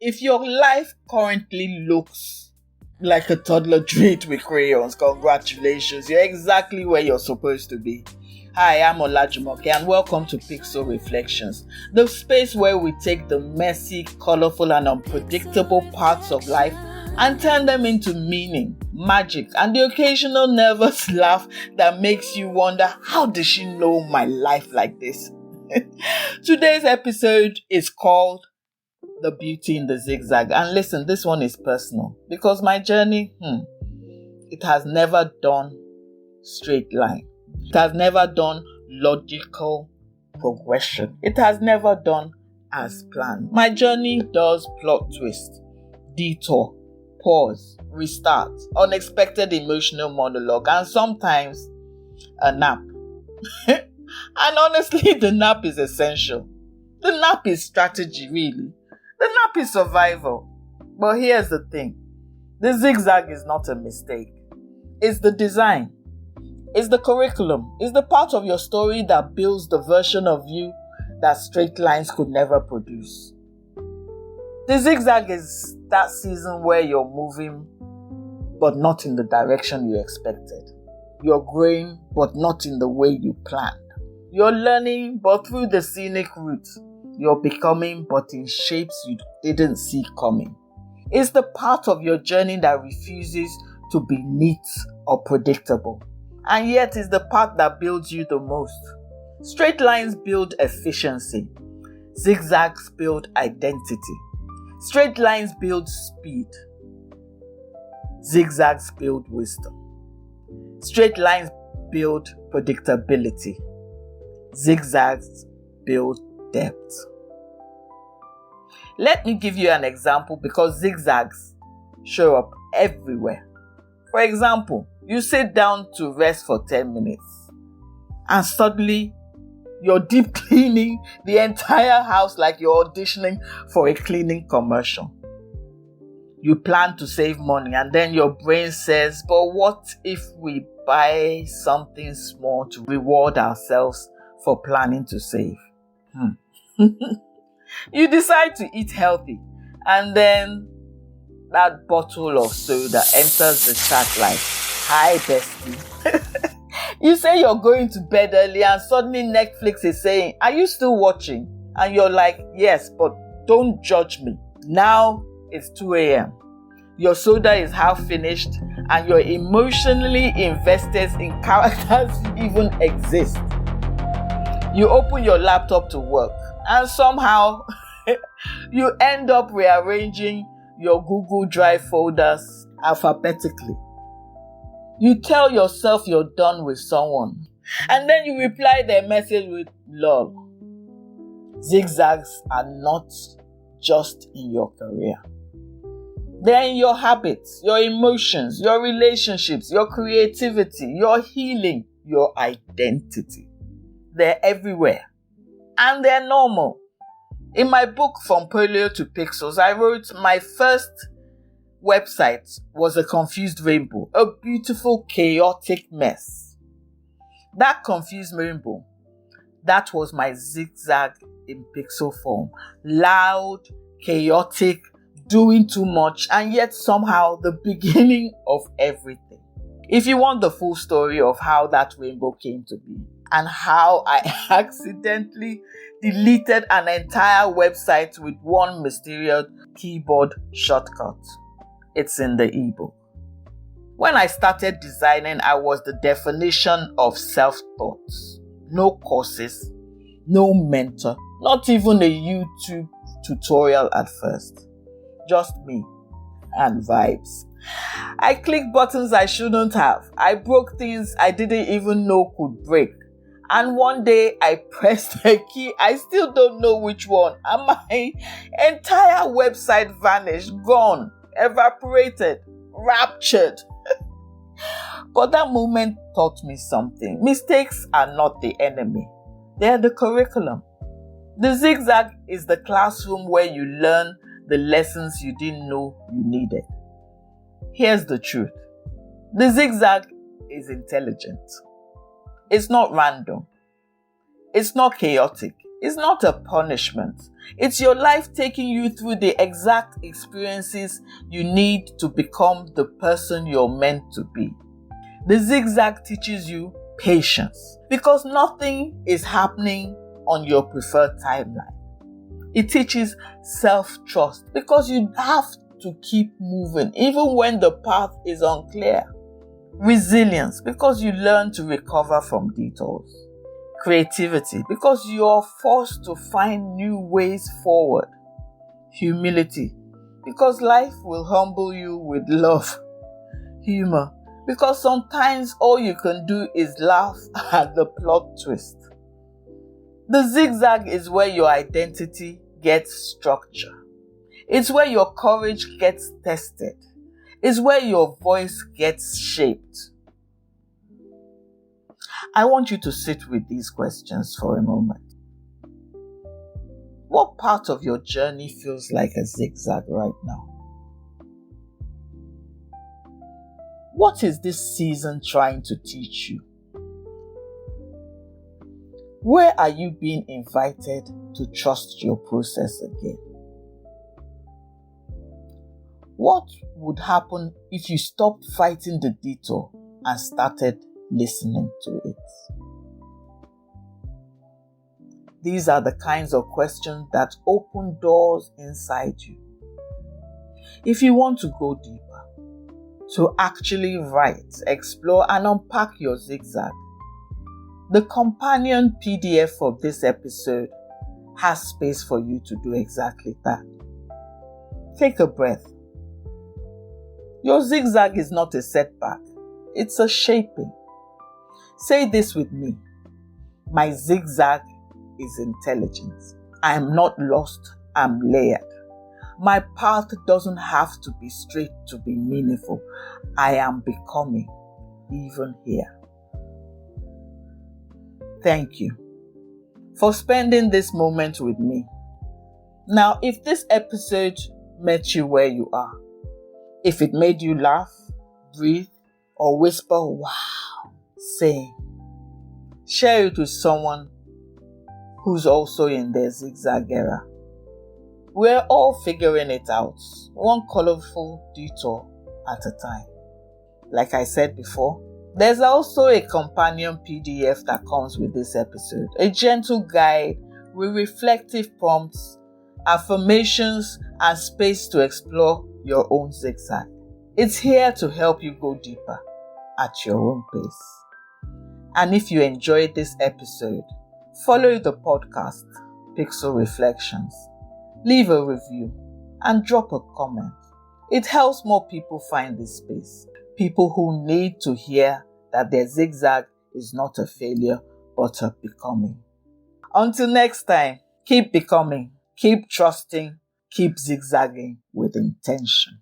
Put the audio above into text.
If your life currently looks like a toddler draped with crayons, congratulations, you're exactly where you're supposed to be. Hi, I'm Olajumoke and welcome to Pixel Reflections, the space where we take the messy, colorful and unpredictable parts of life and turn them into meaning, magic and the occasional nervous laugh that makes you wonder, how did she know my life like this? Today's episode is called The Beauty in the Zigzag. And listen, this one is personal because my journey, it has never done straight line. It has never done logical progression. It has never done as planned. My journey does plot twist, detour, pause, restart, unexpected emotional monologue, and sometimes a nap. And honestly, the nap is essential. The nap is strategy, really. The nap is survival. But here's the thing. The zigzag is not a mistake. It's the design. It's the curriculum. It's the part of your story that builds the version of you that straight lines could never produce. The zigzag is that season where you're moving, but not in the direction you expected. You're growing, but not in the way you planned. You're learning, but through the scenic route. You're becoming, but in shapes you didn't see coming. It's the part of your journey that refuses to be neat or predictable. And yet it's the part that builds you the most. Straight lines build efficiency. Zigzags build identity. Straight lines build speed. Zigzags build wisdom. Straight lines build predictability. Zigzags build depth. Let me give you an example because zigzags show up everywhere. For example, you sit down to rest for 10 minutes and suddenly you're deep cleaning the entire house like you're auditioning for a cleaning commercial. You plan to save money and then your brain says, but what if we buy something small to reward ourselves for planning to save? You decide to eat healthy and then that bottle of soda enters the chat like, hi bestie. You say you're going to bed early and suddenly Netflix is saying, are you still watching? And you're like, yes, but don't judge me. Now it's 2 a.m. Your soda is half finished and you're emotionally invested in characters who even exist. You open your laptop to work and somehow you end up rearranging your Google Drive folders alphabetically. You tell yourself you're done with someone and then you reply their message with lol. Zigzags are not just in your career. They're in your habits, your emotions, your relationships, your creativity, your healing, your identity. They're everywhere. And they're normal. In my book, From Polio to Pixels, I wrote my first website was a confused rainbow, a beautiful, chaotic mess. That confused rainbow, that was my zigzag in pixel form. Loud, chaotic, doing too much, and yet somehow the beginning of everything. If you want the full story of how that rainbow came to be and how I accidentally deleted an entire website with one mysterious keyboard shortcut, it's in the ebook. When I started designing, I was the definition of self-taught. No courses, no mentor, not even a YouTube tutorial at first. Just me and vibes. I clicked buttons I shouldn't have. I broke things I didn't even know could break. And one day I pressed a key, I still don't know which one, and my entire website vanished, gone, evaporated, raptured. But that moment taught me something. Mistakes are not the enemy. They're the curriculum. The zigzag is the classroom where you learn the lessons you didn't know you needed. Here's the truth. The zigzag is intelligent. It's not random. It's not chaotic. is not a punishment. It's your life taking you through the exact experiences you need to become the person you're meant to be. The zigzag teaches you patience because nothing is happening on your preferred timeline. It teaches self-trust because you have to keep moving even when the path is unclear. Resilience because you learn to recover from detours. Creativity because you are forced to find new ways forward. Humility because life will humble you with love. Humour because sometimes all you can do is laugh at the plot twist. The zigzag is where your identity gets structure. It's where your courage gets tested. It's where your voice gets shaped. I want you to sit with these questions for a moment. What part of your journey feels like a zigzag right now? What is this season trying to teach you? Where are you being invited to trust your process again? What would happen if you stopped fighting the detour and started listening to it? These are the kinds of questions that open doors inside you. If you want to go deeper, to actually write, explore, and unpack your zigzag, the companion PDF for this episode has space for you to do exactly that. Take a breath. Your zigzag is not a setback, it's a shaping. Say this with me. My zigzag is intelligence. I am not lost, I'm layered. My path doesn't have to be straight to be meaningful. I am becoming, even here. Thank you for spending this moment with me. Now, if this episode met you where you are, if it made you laugh, breathe, or whisper, wow, say, share it with someone who's also in their zigzag era. We're all figuring it out, one colorful detour at a time. Like I said before, there's also a companion PDF that comes with this episode, a gentle guide with reflective prompts, affirmations, and space to explore your own zigzag. It's here to help you go deeper at your own pace. And if you enjoyed this episode, follow the podcast, Pixel Reflections, leave a review, and drop a comment. It helps more people find this space. People who need to hear that their zigzag is not a failure, but a becoming. Until next time, keep becoming, keep trusting, keep zigzagging with intention.